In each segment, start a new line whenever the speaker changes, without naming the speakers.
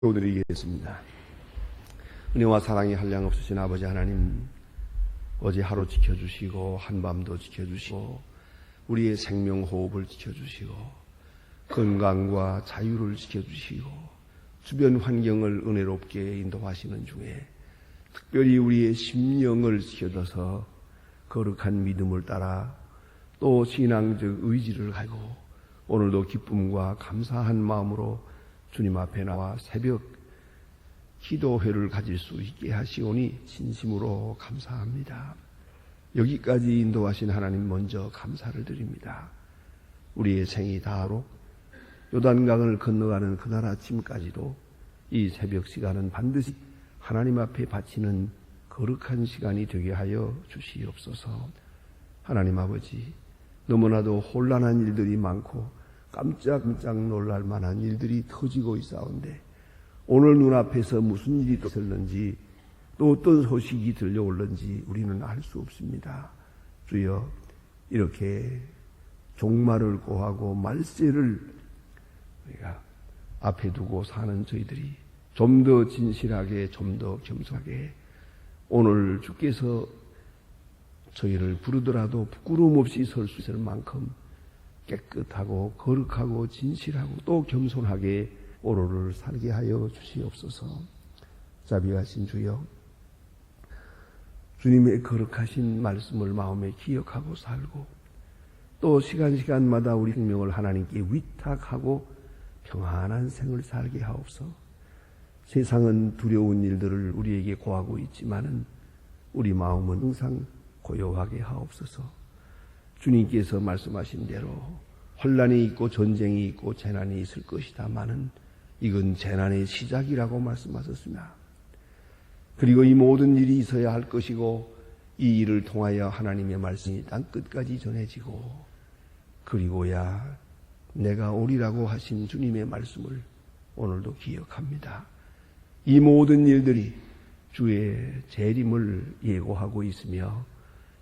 기도드리겠습니다. 은혜와 사랑이 한량없으신 아버지 하나님, 어제 하루 지켜주시고 한밤도 지켜주시고 우리의 생명호흡을 지켜주시고 건강과 자유를 지켜주시고 주변 환경을 은혜롭게 인도하시는 중에 특별히 우리의 심령을 지켜줘서 거룩한 믿음을 따라 또 신앙적 의지를 가지고 오늘도 기쁨과 감사한 마음으로 주님 앞에 나와 새벽 기도회를 가질 수 있게 하시오니 진심으로 감사합니다. 여기까지 인도하신 하나님 먼저 감사를 드립니다. 우리의 생이 다하로 요단강을 건너가는 그날 아침까지도 이 새벽 시간은 반드시 하나님 앞에 바치는 거룩한 시간이 되게 하여 주시옵소서. 하나님 아버지, 너무나도 혼란한 일들이 많고 깜짝깜짝 놀랄 만한 일들이 터지고 있사온데 오늘 눈앞에서 무슨 일이 있었는지 또 어떤 소식이 들려올는지 우리는 알 수 없습니다. 주여, 이렇게 종말을 고하고 말세를 우리가 앞에 두고 사는 저희들이 좀 더 진실하게, 좀 더 겸손하게 오늘 주께서 저희를 부르더라도 부끄러움 없이 설 수 있을 만큼 깨끗하고 거룩하고 진실하고 또 겸손하게 오로를 살게 하여 주시옵소서. 자비하신 주여, 주님의 거룩하신 말씀을 마음에 기억하고 살고 또 시간마다 우리 생명을 하나님께 위탁하고 평안한 생을 살게 하옵소서. 세상은 두려운 일들을 우리에게 고하고 있지만은 우리 마음은 항상 고요하게 하옵소서. 주님께서 말씀하신 대로 혼란이 있고 전쟁이 있고 재난이 있을 것이다마는 이건 재난의 시작이라고 말씀하셨습니다. 그리고 이 모든 일이 있어야 할 것이고 이 일을 통하여 하나님의 말씀이 땅 끝까지 전해지고 그리고야 내가 오리라고 하신 주님의 말씀을 오늘도 기억합니다. 이 모든 일들이 주의 재림을 예고하고 있으며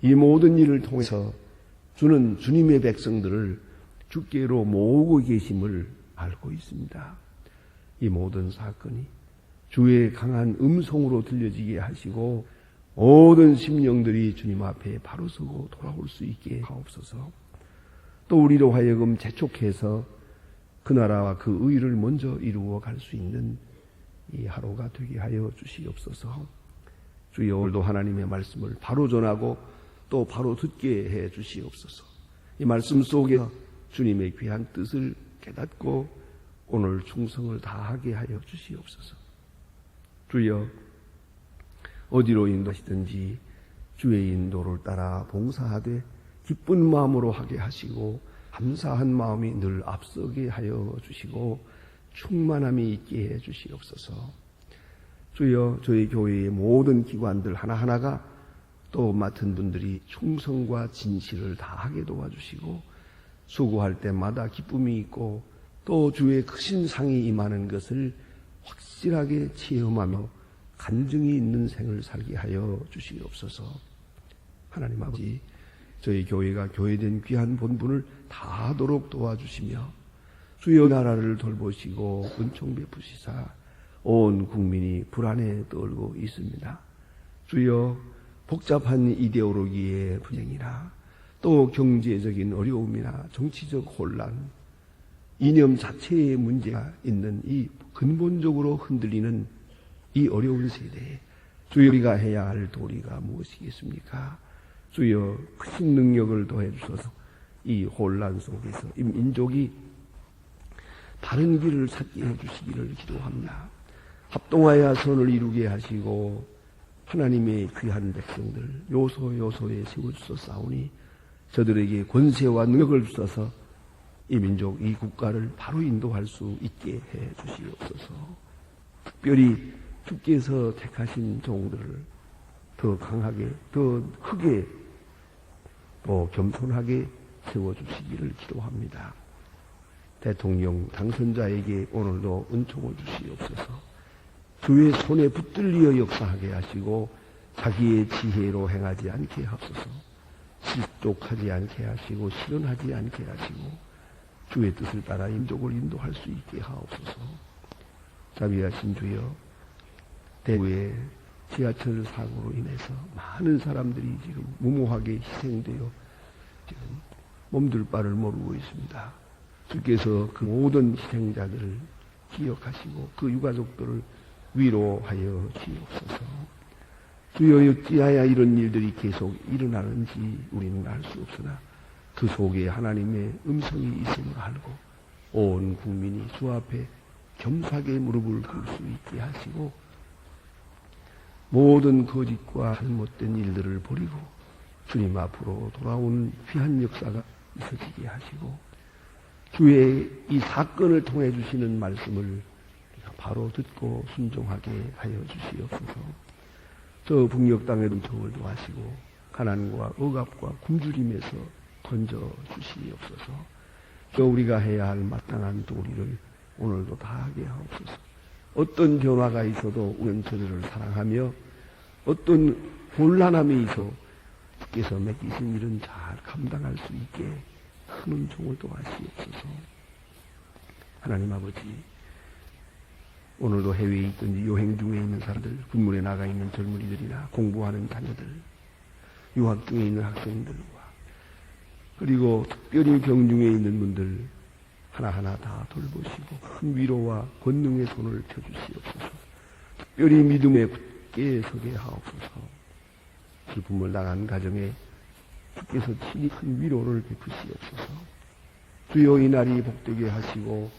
이 모든 일을 통해서 주는 주님의 백성들을 주께로 모으고 계심을 알고 있습니다. 이 모든 사건이 주의 강한 음성으로 들려지게 하시고 모든 심령들이 주님 앞에 바로 서고 돌아올 수 있게 하옵소서. 또 우리로 하여금 재촉해서 그 나라와 그 의를 먼저 이루어 갈 수 있는 이 하루가 되게 하여 주시옵소서. 주여, 오늘도 하나님의 말씀을 바로 전하고 또 바로 듣게 해 주시옵소서. 이 말씀 속에 주님의 귀한 뜻을 깨닫고 오늘 충성을 다하게 하여 주시옵소서. 주여, 어디로 인도하시든지 주의 인도를 따라 봉사하되 기쁜 마음으로 하게 하시고 감사한 마음이 늘 앞서게 하여 주시고 충만함이 있게 해 주시옵소서. 주여, 저희 교회의 모든 기관들 하나하나가 또 맡은 분들이 충성과 진실을 다하게 도와주시고 수고할 때마다 기쁨이 있고 또 주의 크신 상이 임하는 것을 확실하게 체험하며 간증이 있는 생을 살게 하여 주시옵소서. 하나님 아버지, 저희 교회가 교회된 귀한 본분을 다하도록 도와주시며 주여, 나라를 돌보시고 은총 베푸시사 온 국민이 불안에 떨고 있습니다. 주여, 복잡한 이데올로기의 분쟁이나 또 경제적인 어려움이나 정치적 혼란, 이념 자체의 문제가 있는 이 근본적으로 흔들리는 이 어려운 세대에 주여, 우리가 해야 할 도리가 무엇이겠습니까? 주여, 크신 능력을 더해 주셔서 이 혼란 속에서 이 민족이 바른 길을 찾게 해 주시기를 기도합니다. 합동하여 선을 이루게 하시고 하나님의 귀한 백성들 요소요소에 세워주셨사오니 저들에게 권세와 능력을 주셔서 이 민족, 이 국가를 바로 인도할 수 있게 해 주시옵소서. 특별히 주께서 택하신 종들을 더 강하게, 더 크게, 더 겸손하게 세워주시기를 기도합니다. 대통령 당선자에게 오늘도 은총을 주시옵소서. 주의 손에 붙들리어 역사하게 하시고 자기의 지혜로 행하지 않게 하소서. 실족하지 않게 하시고 실현하지 않게 하시고 주의 뜻을 따라 민족을 인도할 수 있게 하옵소서. 자비하신 주여, 대구의 지하철 사고로 인해서 많은 사람들이 지금 무모하게 희생되어 지금 몸둘 바를 모르고 있습니다. 주께서 그 모든 희생자들을 기억하시고 그 유가족들을 위로하여 주옵소서. 주여, 어찌하여 이런 일들이 계속 일어나는지 우리는 알 수 없으나 그 속에 하나님의 음성이 있음을 알고 온 국민이 주 앞에 겸사하게 무릎을 꿇을 수 있게 하시고 모든 거짓과 잘못된 일들을 버리고 주님 앞으로 돌아오는 귀한 역사가 있어지게 하시고 주의 이 사건을 통해 주시는 말씀을 바로 듣고 순종하게 하여 주시옵소서. 저 북녘 땅에도 정을 도하시고 가난과 억압과 굶주림에서 건져 주시옵소서. 또 우리가 해야 할 마땅한 도리를 오늘도 다하게 하옵소서. 어떤 변화가 있어도 우연처리를 사랑하며 어떤 곤란함이 있어 주께서 맡기신 일은 잘 감당할 수 있게 큰 종을 도하시옵소서. 하나님 아버지, 오늘도 해외에 있든지 여행 중에 있는 사람들, 군문에 나가 있는 젊은이들이나 공부하는 자녀들, 유학 중에 있는 학생들과 그리고 특별히 병중에 있는 분들 하나하나 다 돌보시고 큰 위로와 권능의 손을 펴주시옵소서. 특별히 믿음에 굳게 서게 하옵소서. 슬픔을 당한 가정에 주께서 친히 큰 위로를 베푸시옵소서. 주여, 이 날이 복되게 하시고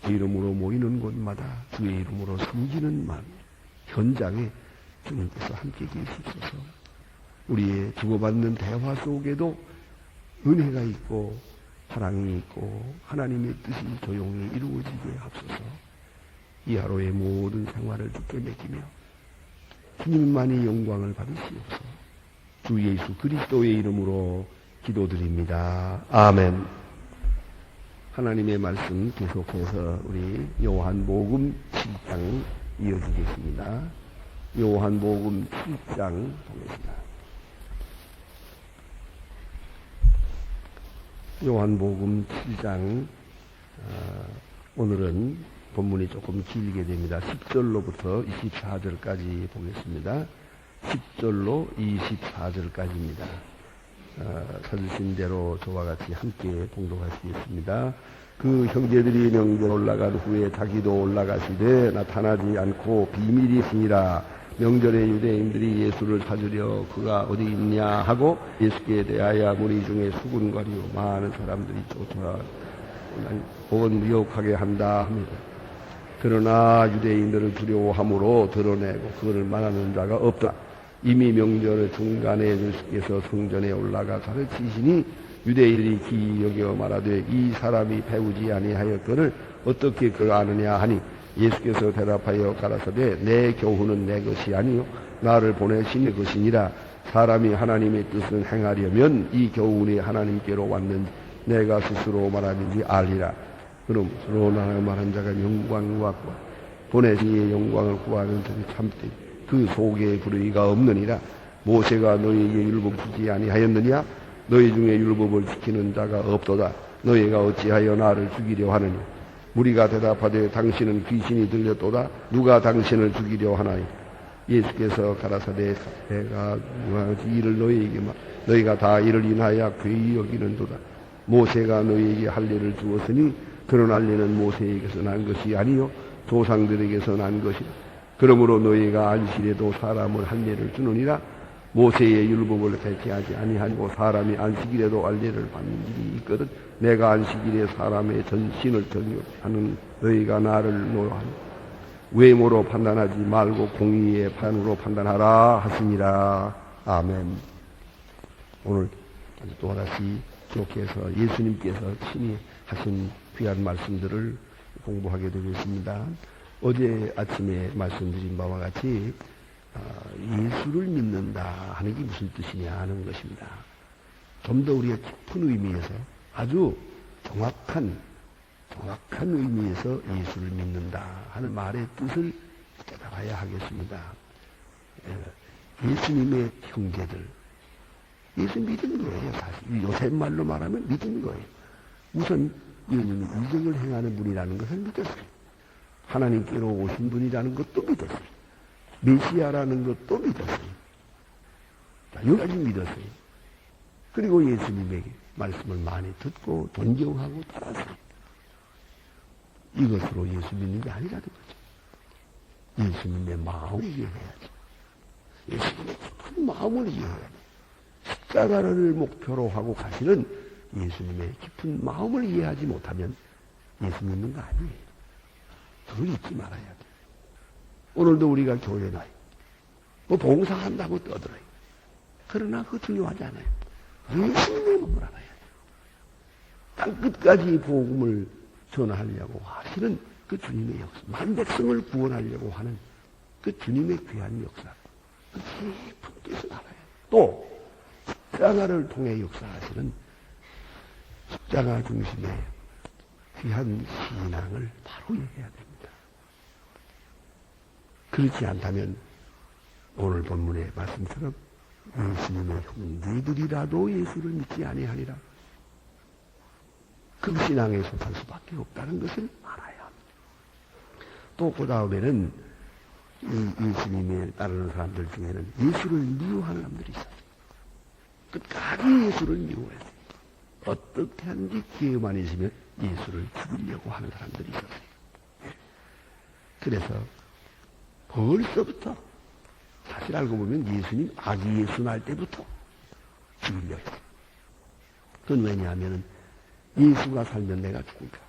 주 이름으로 모이는 곳마다 주의 이름으로 섬기는 마음 현장에 주님께서 함께 계시옵소서. 우리의 주고받는 대화 속에도 은혜가 있고 사랑이 있고 하나님의 뜻이 조용히 이루어지게 하옵소서. 이 하루의 모든 생활을 주께 맡기며 주님만이 영광을 받으시옵소서. 주 예수 그리스도의 이름으로 기도드립니다. 아멘. 하나님의 말씀 계속해서 우리 요한복음 7장 이어지겠습니다. 요한복음 7장 보겠습니다. 요한복음 7장 오늘은 본문이 조금 길게 됩니다. 10절로부터 24절까지 보겠습니다. 10절로 24절까지입니다. 찾으신 대로 저와 같이 함께 봉독하시겠습니다. 그 형제들이 명절 올라간 후에 자기도 올라가시되 나타나지 않고 비밀이 있으니라. 명절에 유대인들이 예수를 찾으려 그가 어디 있냐 하고 예수께 대하여 무리 중에 수군거리고 많은 사람들이 쫓아와 혹은 미혹하게 한다 합니다. 그러나 유대인들을 두려워함으로 드러내고 그를 말하는 자가 없다. 이미 명절 중간에 예수께서 성전에 올라가 가르치시니 유대인들이 기이 여겨 말하되 이 사람이 배우지 아니하였거늘 어떻게 그를 아느냐 하니 예수께서 대답하여 가라사대 내 교훈은 내 것이 아니요 나를 보내신 내 것이니라. 사람이 하나님의 뜻을 행하려면 이 교훈이 하나님께로 왔는지 내가 스스로 말하는지 알리라. 그럼 서로 나를 말한 자가 영광을 받고 보내신 이의 영광을 구하는 자는 참되 그 속에 불의가 없느니라. 모세가 너희에게 율법 주지 아니하였느냐? 너희 중에 율법을 지키는 자가 없도다. 너희가 어찌하여 나를 죽이려 하느냐? 무리가 대답하되 당신은 귀신이 들렸도다. 누가 당신을 죽이려 하나니? 예수께서 가라사대 내가 이를 너희에게 너희가 다 이를 인하여 괴히 여기는도다. 모세가 너희에게 할 일을 주었으니 그런 할례는 모세에게서 난 것이 아니요 조상들에게서 난 것이라. 그러므로 너희가 안식일에도 사람을 할례를 주느니라. 모세의 율법을 개체하지 아니하고 사람이 안식일에도 할례를 받는 일이 있거든. 내가 안식일에 사람의 전신을 정욕하는 너희가 나를 노하니 외모로 판단하지 말고 공의의 판으로 판단하라 하시니라. 아멘. 오늘 또 하나씩 기록해서 예수님께서 친히 하신 귀한 말씀들을 공부하게 되겠습니다. 어제 아침에 말씀드린 바와 같이 예수를 믿는다 하는 게 무슨 뜻이냐 하는 것입니다. 좀 더 우리가 깊은 의미에서 아주 정확한 의미에서 예수를 믿는다 하는 말의 뜻을 깨달아야 하겠습니다. 예수님의 형제들, 예수 믿은 거예요. 사실 요새 말로 말하면 믿은 거예요. 우선 예수님이 이적을 행하는 분이라는 것을 믿었어요. 하나님께로 오신 분이라는 것도 믿었어요. 메시아라는 것도 믿었어요. 여기까지 믿었어요. 그리고 예수님의 말씀을 많이 듣고 존경하고 따랐어요. 이것으로 예수 믿는 게 아니라는 거죠. 예수님의 마음을 이해해야죠. 예수님의 깊은 마음을 이해해야 돼요. 십자가를 목표로 하고 가시는 예수님의 깊은 마음을 이해하지 못하면 예수 믿는 거 아니에요. 그걸 잊지 말아야 돼요. 오늘도 우리가 교회에 나요. 뭐 봉사한다고 떠들어요. 그러나 그거 중요하지 않아요. 예수님의 몸을 알아야 돼요. 땅끝까지 복음을 전하려고 하시는 그 주님의 역사, 만백성을 구원하려고 하는 그 주님의 귀한 역사, 그 깊은 뜻을 알아야 돼요. 또 십자가를 통해 역사하시는 십자가 중심의 귀한 신앙을 바로 이해해야 됩니다. 그렇지 않다면 오늘 본문의 말씀처럼 예수님의 형제들이라도 예수를 믿지 아니하리라. 그 신앙에 속할 수밖에 없다는 것을 알아야 합니다. 또 그 다음에는 예수님에 따르는 사람들 중에는 예수를 미워하는 사람들이 있어요. 끝까지 예수를 미워해요. 어떻게 하는지 기회만 있으면 예수를 죽이려고 하는 사람들이 있었어요. 그래서 벌써부터 사실 알고 보면 예수님 아기 예수 날 때부터 죽이려고 했어요. 그건 왜냐하면 예수가 살면 내가 죽을까?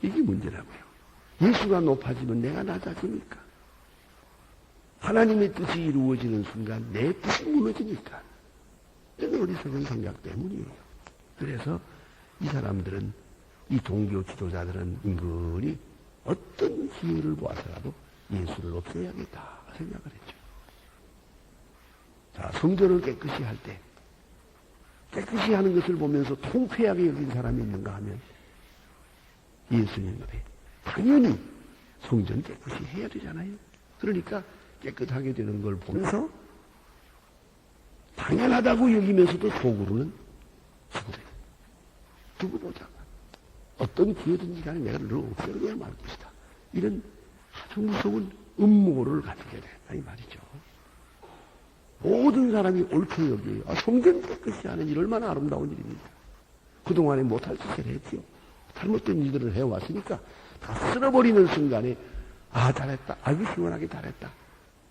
이게 문제라고요. 예수가 높아지면 내가 낮아지니까. 하나님의 뜻이 이루어지는 순간 내 뜻이 무너지니까. 이건 어리석은 생각 때문이에요. 그래서 이 사람들은, 이 종교 지도자들은 은근히 어떤 기회를 보아서라도 예수를 없애야겠다 생각을 했죠. 자, 성전을 깨끗이 할 때, 깨끗이 하는 것을 보면서 통쾌하게 여긴 사람이 있는가 하면 예수님 앞에 당연히 성전 깨끗이 해야 되잖아요. 그러니까 깨끗하게 되는 걸 보면서 당연하다고 여기면서도 속으로는 죽으래요. 두고 보자. 어떤 기회든지 간에 내가 늘 없애려야 말 것이다. 이런 아주 무서운 음모를 가지게 된다 이 말이죠. 모든 사람이 옳게 여기에요. 성전 깨끗이 하는 일 얼마나 아름다운 일입니다. 그동안에 못할 짓을 했지요. 잘못된 일들을 해왔으니까 다 쓸어버리는 순간에 잘했다. 아이고 시원하게 잘했다.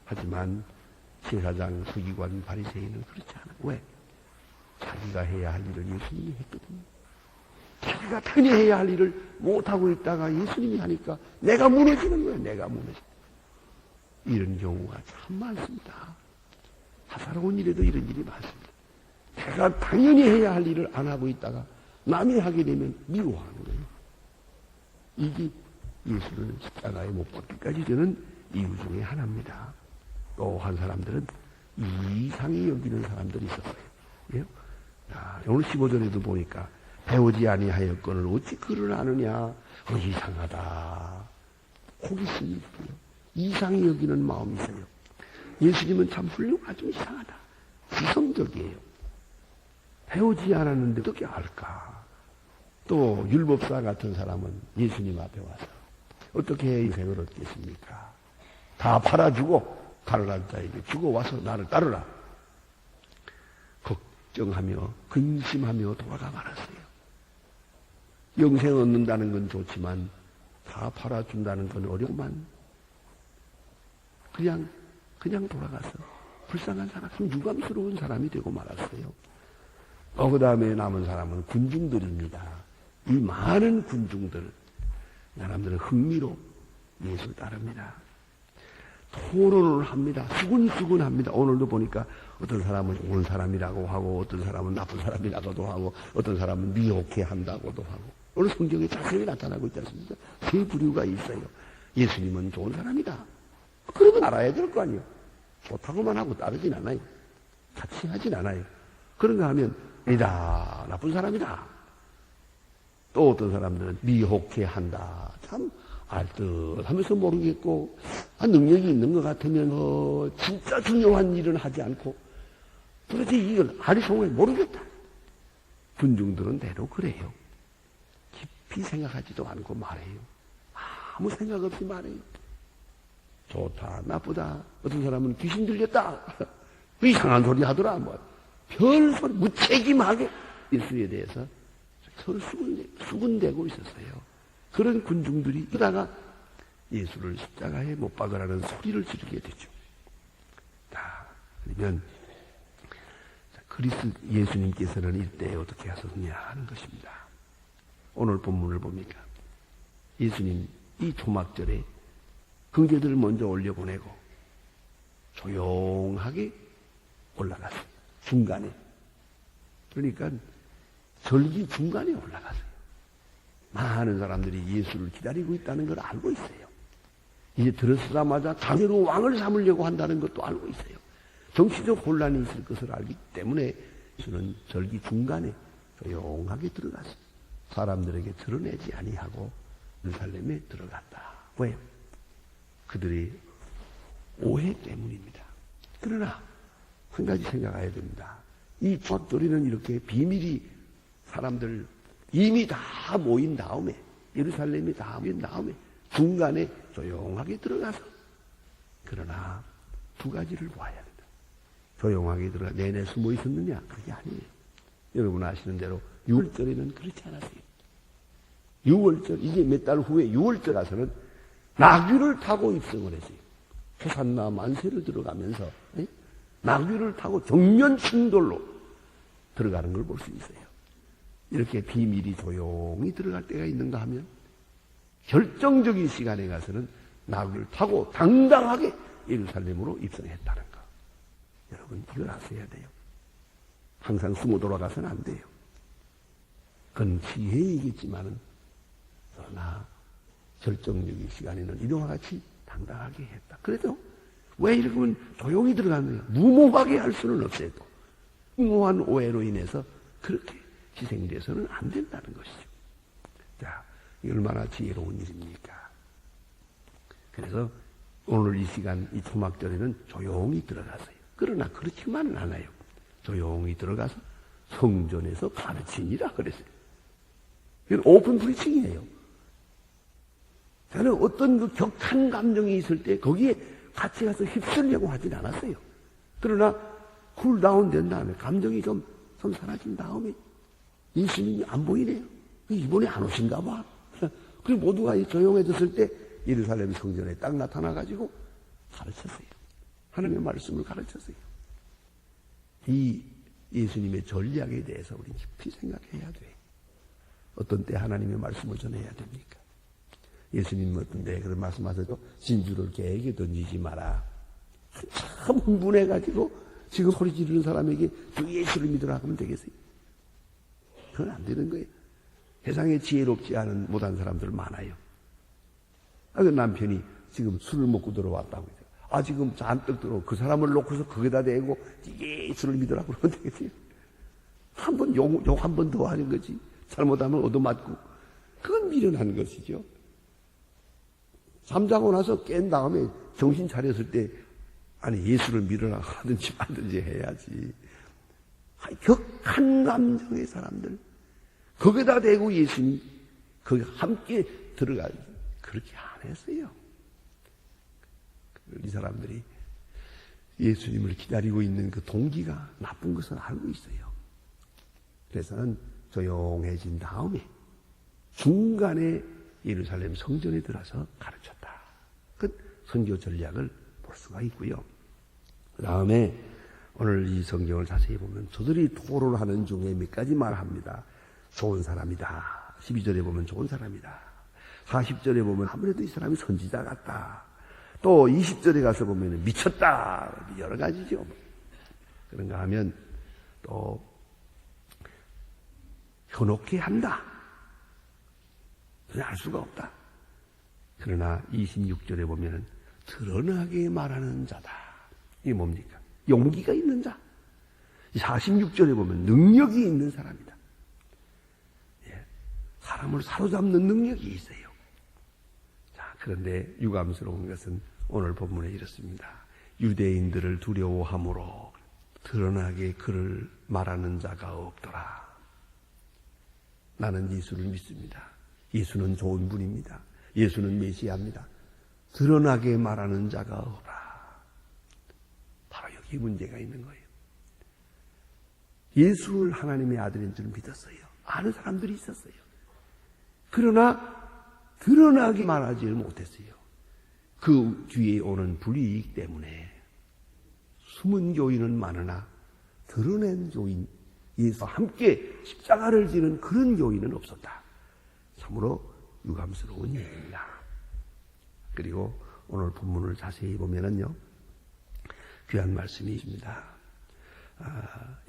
하지만 제사장, 서기관, 바리새인은 그렇지 않아요. 왜? 자기가 해야 할 일을 예수님이 했거든요. 자기가 당연히 해야 할 일을 못하고 있다가 예수님이 하니까 내가 무너지는 거예요. 내가 무너져. 이런 경우가 참 많습니다. 사사로운 일에도 이런 일이 많습니다. 내가 당연히 해야 할 일을 안 하고 있다가 남이 하게 되면 미워하는 거예요. 이게 예수를 십자가에 못 박기까지 되는 이유 중에 하나입니다. 또 한 사람들은 이상히 여기는 사람들이 있었어요. 예? 오늘 15절에도 보니까 배우지 아니하였거늘 어찌 그를 아느냐. 이상하다. 호기심이 있고요. 이상히 여기는 마음이 있어요. 예수님은 참 훌륭하죠. 이상하다. 지성적이에요. 배우지 않았는데 어떻게 알까? 또 율법사 같은 사람은 예수님 앞에 와서 어떻게 인생을 얻겠습니까? 다 팔아주고 가난한 자에게 주고 와서 나를 따르라. 걱정하며 근심하며 돌아가 말았어요. 영생 얻는다는 건 좋지만 다 팔아준다는 건 어렵구만. 그냥 돌아가서 불쌍한 사람, 참 유감스러운 사람이 되고 말았어요. 그 다음에 남은 사람은 군중들입니다. 이 많은 군중들, 사람들은 흥미로 예수를 따릅니다. 토론을 합니다. 수근수근 합니다. 오늘도 보니까 어떤 사람은 옳은 사람이라고 하고, 어떤 사람은 나쁜 사람이라고도 하고, 어떤 사람은 미혹해 한다고도 하고. 오늘 성경에 자세히 나타나고 있지 않습니까? 세 부류가 있어요. 예수님은 좋은 사람이다. 그러면 알아야 될 거 아니에요. 좋다고만 하고 따르진 않아요. 같이 하진 않아요. 그런가 하면 아니다. 나쁜 사람이다. 또 어떤 사람들은 미혹해 한다. 참 알듯하면서 모르겠고 능력이 있는 것 같으면 진짜 중요한 일은 하지 않고 도대체 이걸 아리송을 모르겠다. 군중들은 대로 그래요. 깊이 생각하지도 않고 말해요. 아무 생각 없이 말해요. 좋다, 나쁘다. 어떤 사람은 귀신 들렸다. 이상한 소리 하더라. 뭐. 별 소리, 무책임하게 예수에 대해서 서로 수군대고 있었어요. 그런 군중들이 그러다가 예수를 십자가에 못 박으라는 소리를 지르게 되죠. 자, 그러면 예수님께서는 이때 어떻게 하셨느냐 하는 것입니다. 오늘 본문을 봅니까? 예수님 이 초막절에 형제들을 먼저 올려보내고 조용하게 올라갔어요. 중간에. 그러니까 절기 중간에 올라갔어요. 많은 사람들이 예수를 기다리고 있다는 걸 알고 있어요. 이제 들어서자마자 자기로 왕을 삼으려고 한다는 것도 알고 있어요. 정치적 혼란이 있을 것을 알기 때문에 예수는 절기 중간에 조용하게 들어갔어요. 사람들에게 드러내지 아니하고 예루살렘에 들어갔다. 왜요? 그들의 오해 때문입니다. 그러나 한 가지 생각해야 됩니다. 이 초막절에는 이렇게 비밀이 사람들 이미 다 모인 다음에 예루살렘이 다 모인 다음에 중간에 조용하게 들어가서 그러나 두 가지를 봐야 된다. 조용하게 들어가 내내 숨어 있었느냐? 그게 아니에요. 여러분 아시는 대로 6월절에는 그렇지 않았어요. 6월절 이게 몇 달 후에 6월절 가서는 나귀를 타고 입성을 했어요. 호산나 만세를 들어가면서 나귀를 타고 정면 충돌로 들어가는 걸 볼 수 있어요. 이렇게 비밀이 조용히 들어갈 때가 있는가 하면 결정적인 시간에 가서는 나귀를 타고 당당하게 예루살렘으로 입성했다는 거. 여러분 이걸 아셔야 돼요. 항상 숨어 돌아가서는 안 돼요. 그건 지혜이겠지만은 그러나 결정적인 시간에는 이와 같이 당당하게 했다. 그래도 왜 이렇게 조용히 들어가느냐? 무모하게 할 수는 없어요. 또. 무모한 오해로 인해서 그렇게 희생돼서는 안 된다는 것이죠. 자, 얼마나 지혜로운 일입니까? 그래서 오늘 이 시간, 이 초막절에는 조용히 들어가세요. 그러나 그렇지만은 않아요. 조용히 들어가서 성전에서 가르치니라 그랬어요. 이건 오픈 프리칭이에요. 저는 어떤 그 격한 감정이 있을 때 거기에 같이 가서 휩쓸려고 하진 않았어요. 그러나 쿨다운 된 다음에 감정이 좀 사라진 다음에 예수님이 안 보이네요. 이번에 안 오신가 봐. 그리고 모두가 조용해졌을 때 예루살렘 성전에 딱 나타나가지고 가르쳤어요. 하나님의 말씀을 가르쳤어요. 이 예수님의 전략에 대해서 우리 깊이 생각해야 돼요. 어떤 때 하나님의 말씀을 전해야 됩니까? 예수님은 어떤 때 그런 말씀하셔도 진주를 개에게 던지지 마라. 참 흥분해가지고 지금 소리 지르는 사람에게 주 예수를 믿으라 하면 되겠어요? 그건 안 되는 거예요. 세상에 지혜롭지 않은 못한 사람들 많아요. 그 남편이 지금 술을 먹고 들어왔다고 해서 지금 잔뜩 들어 그 사람을 놓고서 거기다 대고 예수를 믿으라 그러면 되겠어요? 한 번 욕 한 번 더 하는 거지. 잘못하면 얻어맞고 그건 미련한 것이죠. 잠자고 나서 깬 다음에 정신 차렸을 때 예수를 믿으라 하든지 말든지 해야지. 격한 감정의 사람들 거기다 대고 예수님 거기 함께 들어가 그렇게 안 했어요. 이 사람들이 예수님을 기다리고 있는 그 동기가 나쁜 것을 알고 있어요. 그래서는 조용해진 다음에 중간에 예루살렘 성전에 들어서 가르쳤다. 그 선교 전략을 볼 수가 있고요. 그 다음에 오늘 이 성경을 자세히 보면 저들이 토론하는 중에 몇 가지 말합니다. 좋은 사람이다. 12절에 보면 좋은 사람이다. 40절에 보면 아무래도 이 사람이 선지자 같다. 또 20절에 가서 보면 미쳤다. 여러 가지죠. 그런가 하면 또 현혹해 한다. 그냥 알 수가 없다. 그러나 26절에 보면 드러나게 말하는 자다. 이게 뭡니까? 용기가 있는 자. 46절에 보면 능력이 있는 사람이다. 사람을 사로잡는 능력이 있어요. 자, 그런데 유감스러운 것은 오늘 본문에 이렇습니다. 유대인들을 두려워함으로 드러나게 그를 말하는 자가 없더라. 나는 예수를 믿습니다. 예수는 좋은 분입니다. 예수는 메시아입니다. 드러나게 말하는 자가 없라. 바로 여기 문제가 있는 거예요. 예수를 하나님의 아들인 줄 믿었어요. 아는 사람들이 있었어요. 그러나 드러나게 말하지 못했어요. 그 뒤에 오는 불이익 때문에 숨은 교인은 많으나 드러낸 교인, 예수와 함께 십자가를 지는 그런 교인은 없었다. 참으로 유감스러운 일입니다. 그리고 오늘 본문을 자세히 보면은요, 귀한 말씀이 있습니다.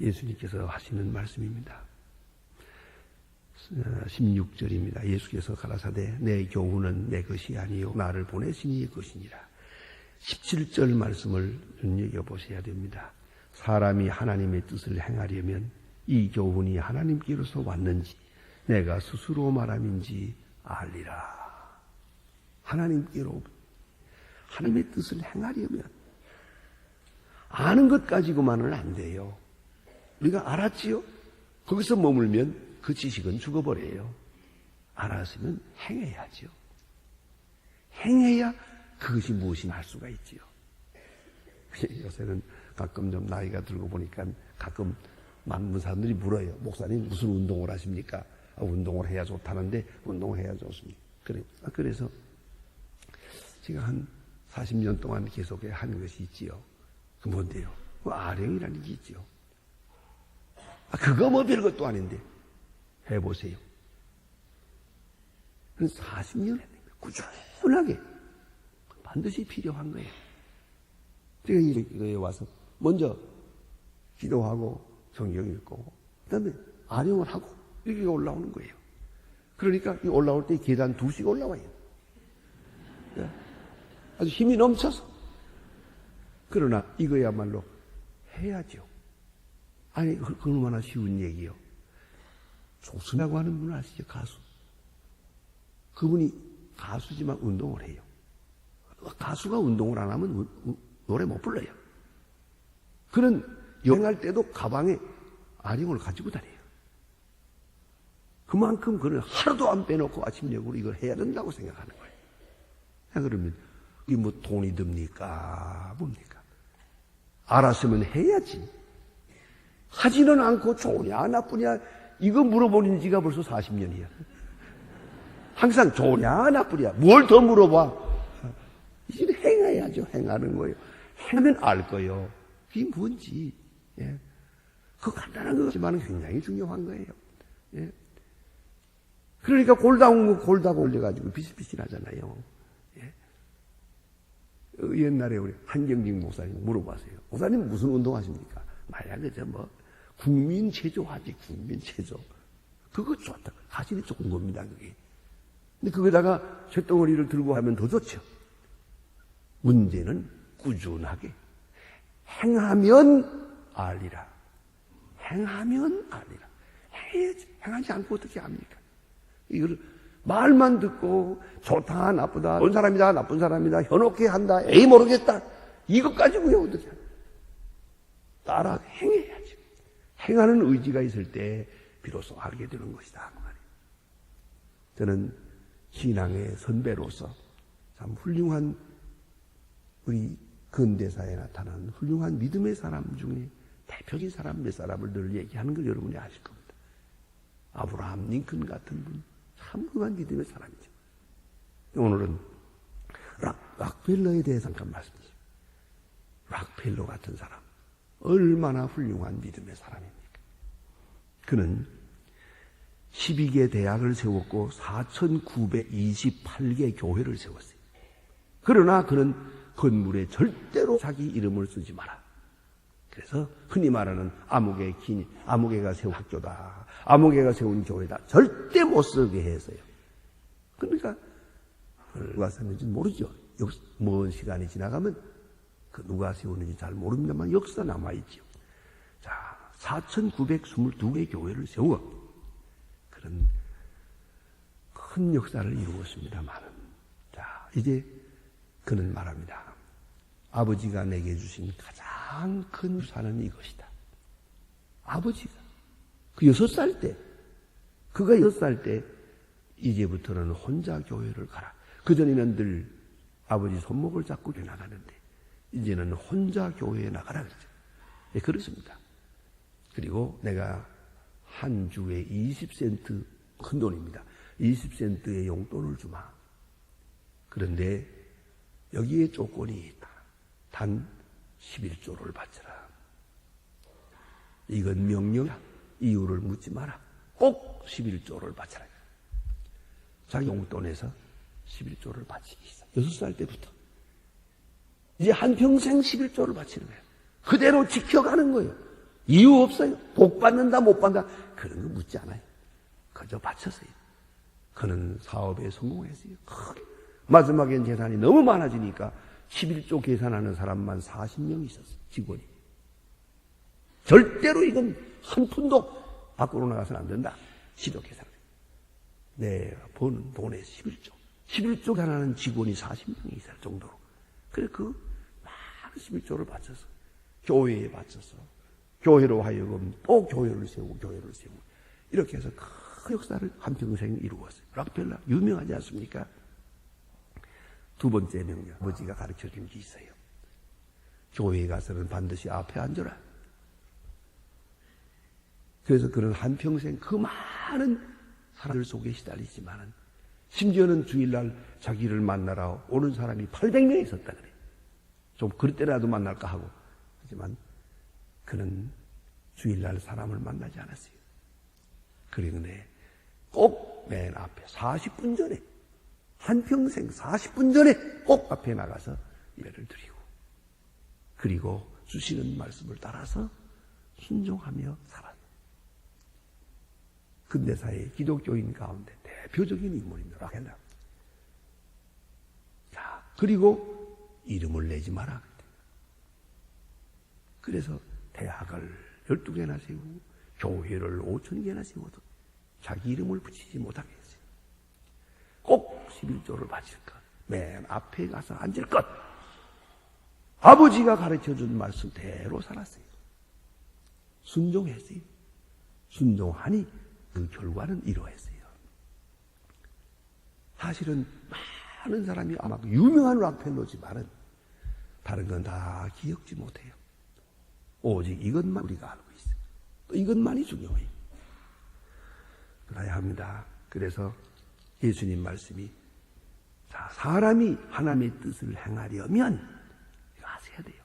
예수님께서 하시는 말씀입니다. 16절입니다. 예수께서 가라사대 내 교훈은 내 것이 아니요 나를 보내신 이의 것이니라. 17절 말씀을 눈여겨보셔야 됩니다. 사람이 하나님의 뜻을 행하려면 이 교훈이 하나님께로서 왔는지 내가 스스로 말함인지 알리라. 하나님께로 하나님의 뜻을 행하려면 아는 것 가지고만은 안 돼요. 우리가 알았지요? 거기서 머물면 그 지식은 죽어버려요. 알았으면 행해야죠. 행해야 그것이 무엇인지 알 수가 있지요. 요새는 가끔 좀 나이가 들고 보니까 가끔 많은 사람들이 물어요. 목사님 무슨 운동을 하십니까? 운동을 해야 좋다는데 운동을 해야 좋습니다. 그래서 제가 한 40년 동안 계속 한 것이 있지요. 그 뭔데요? 아령이라는 게 있지요. 그거 뭐 별것도 아닌데 해보세요. 40년 꾸준하게 반드시 필요한 거예요. 제가 이거에 와서 먼저 기도하고 성경 읽고 그다음에 아령을 하고 이렇게 올라오는 거예요. 그러니까 올라올 때 계단 2씩 올라와요. 아주 힘이 넘쳐서. 그러나 이거야말로 해야죠. 아니 그 얼마나 쉬운 얘기요. 조수라고 하는 분을 아시죠? 가수. 그분이 가수지만 운동을 해요. 가수가 운동을 안 하면 노래 못 불러요. 그는 여행할 때도 가방에 아령을 가지고 다녀요. 그만큼 그는 하루도 안 빼놓고 아침녘으로 이걸 해야 된다고 생각하는 거예요. 그러면 이게 뭐 돈이 듭니까? 뭡니까? 알았으면 해야지. 하지는 않고 좋으냐 나쁘냐 이거 물어보는 지가 벌써 40년이야. 항상 좋으냐 나쁘냐 뭘 더 물어봐. 이제 행해야죠. 행하는 거예요. 행하면 알 거예요. 그게 뭔지. 예. 그 간단한 거지만 굉장히 중요한 거예요. 예. 그러니까 골다고 올려가지고 비슷비슷하잖아요. 예. 옛날에 우리 한경직 목사님 물어봤어요. 목사님 무슨 운동 하십니까? 만약 그저 뭐 국민체조하지, 국민체조. 그거 좋다. 사실이 좋은 겁니다, 그게. 근데 거기다가 쇳덩어리를 들고 하면 더 좋죠. 문제는 꾸준하게. 행하면 알리라. 행하면 알리라. 해야지. 행하지 않고 어떻게 합니까? 이걸 말만 듣고 좋다, 나쁘다, 좋은 사람이다, 나쁜 사람이다, 현혹해 한다, 에이 모르겠다. 이것 가지고요, 어떻게 합니까? 따라 행해야지. 행하는 의지가 있을 때 비로소 알게 되는 것이다. 그 말이에요. 저는 신앙의 선배로서 참 훌륭한 우리 근대사에 나타나는 훌륭한 믿음의 사람 중에 대표적인 사람 몇 사람을 늘 얘기하는 걸 여러분이 아실 겁니다. 아브라함 링컨 같은 분, 참 훌륭한 믿음의 사람이죠. 오늘은 락펠러에 대해서 잠깐 말씀드립니다. 락펠러 같은 사람, 얼마나 훌륭한 믿음의 사람입니까? 그는 12개 대학을 세웠고 4,928개 교회를 세웠어요. 그러나 그는 건물에 절대로 자기 이름을 쓰지 마라. 그래서 흔히 말하는 아무개가 세운 학교다. 아무개가 세운 교회다. 절대 못 쓰게 했어요. 그러니까 누가 세웠는지 모르죠. 먼 시간이 지나가면 그 누가 세웠는지 잘 모릅니다만 역사 남아있죠. 자, 4,922개 교회를 세워 그런 큰 역사를 이루었습니다만, 자, 이제 그는 말합니다. 아버지가 내게 주신 가장 큰 유산은 이것이다. 아버지가 그 6살 때, 그가 6살 때 이제부터는 혼자 교회를 가라. 그전에는 늘 아버지 손목을 잡고 교회 나가는데 이제는 혼자 교회에 나가라 그러죠. 예, 그렇습니다. 그리고 내가 한 주에 20센트, 큰 돈입니다. 20센트의 용돈을 주마. 그런데 여기에 조건이 있다. 단 11조를 바쳐라. 이건 명령이야. 이유를 묻지 마라. 꼭 11조를 바쳐라. 자기 용돈에서 11조를 바치기 시작. 6살 때부터. 이제 한평생 11조를 바치는 거예요. 그대로 지켜가는 거예요. 이유 없어요. 복 받는다 못 받는다 그런 거 묻지 않아요. 그저 바쳤어요. 그는 사업에 성공했어요. 크게. 마지막엔 재산이 너무 많아지니까 11조 계산하는 사람만 40명 있었어요. 직원이. 절대로 이건 한 푼도 밖으로 나가서는 안 된다. 시도 계산. 내가 버는 돈의 11조. 11조 계산하는 직원이 40명이 있을 정도로. 그래서 그 많은 11조를 바쳐서 교회에 바쳐서 교회로 하여금 또 교회를 세우고 교회를 세우고 이렇게 해서 큰 역사를 한평생 이루었어요. 락펠러 유명하지 않습니까? 두 번째 명령, 아버지가 가르쳐준 게 있어요. 교회에 가서는 반드시 앞에 앉아라. 그래서 그는 한평생 그 많은 사람들 속에 시달리지만은 심지어는 주일날 자기를 만나러 오는 사람이 800명 있었다 그래. 좀 그럴 때라도 만날까 하고. 하지만 그는 주일날 사람을 만나지 않았어요. 그런데 꼭 맨 앞에 40분 전에 한평생 40분 전에 꼭 앞에 나가서 예배를 드리고 그리고 주시는 말씀을 따라서 순종하며 살아요. 근대사의 기독교인 가운데 대표적인 인물입니다. 락펠러. 자, 그리고 이름을 내지 마라. 그래서 대학을 12개나 세우고 교회를 5,000개나 세워도 자기 이름을 붙이지 못하게 했어요. 꼭 11조를 바칠 것. 맨 앞에 가서 앉을 것. 아버지가 가르쳐준 말씀대로 살았어요. 순종했어요. 순종하니 그 결과는 이러했어요. 사실은 많은 사람이 아마 유명한 락펠러지만은 다른 건 다 기억지 못해요. 오직 이것만 우리가 알고 있어요. 또 이것만이 중요해요. 그래야 합니다. 그래서 예수님 말씀이 자, 사람이 하나님의 뜻을 행하려면 이거 아셔야 돼요.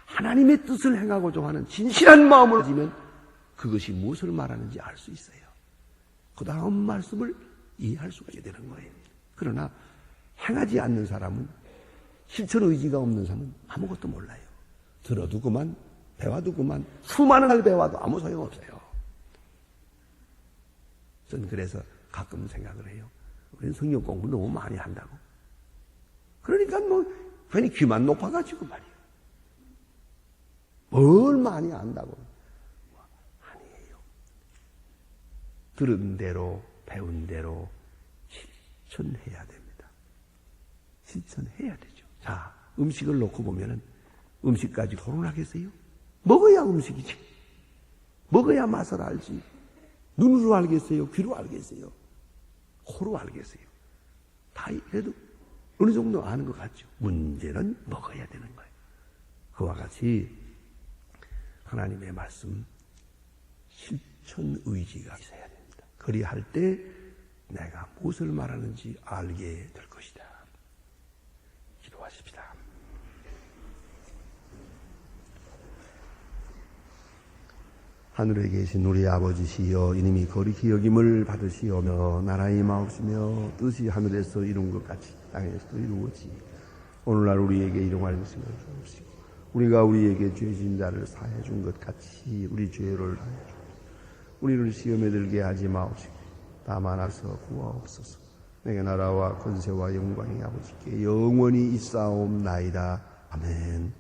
하나님의 뜻을 행하고자 하는 진실한 마음을 가지면 그것이 무엇을 말하는지 알 수 있어요. 그 다음 말씀을 이해할 수가 있게 되는 거예요. 그러나 행하지 않는 사람은 실천 의지가 없는 사람은 아무것도 몰라요. 들어도 그만 배워도 그만 수많은 날 배워도 아무 소용없어요. 저는 그래서 가끔 생각을 해요. 우리는 성경 공부 너무 많이 한다고. 그러니까 뭐 괜히 귀만 높아가지고 말이에요. 뭘 많이 안다고. 아니에요. 들은 대로 배운 대로 실천해야 됩니다. 실천해야 되죠. 자, 음식을 놓고 보면은 음식까지 토론하겠어요? 먹어야 음식이지. 먹어야 맛을 알지. 눈으로 알겠어요? 귀로 알겠어요? 코로 알겠어요? 다 해도 어느 정도 아는 것 같죠. 문제는 먹어야 되는 거예요. 그와 같이 하나님의 말씀 실천 의지가 있어야 됩니다. 그리할 때 내가 무엇을 말하는지 알게 될 것이다. 기도하십시다. 하늘에 계신 우리 아버지시여 이님이 거룩히 여김을 받으시오며 나라의 마옵시며 뜻이 하늘에서 이룬 것 같이 땅에서도 이루어지 오늘날 우리에게 일용할 것을 주옵시고 우리가 우리에게 죄진 자를 사해 준 것 같이 우리 죄를 사해 주옵시고 우리를 시험에 들게 하지 마옵시고 다만 악에서 구하옵소서. 내게 나라와 권세와 영광이 아버지께 영원히 있사옵나이다. 아멘.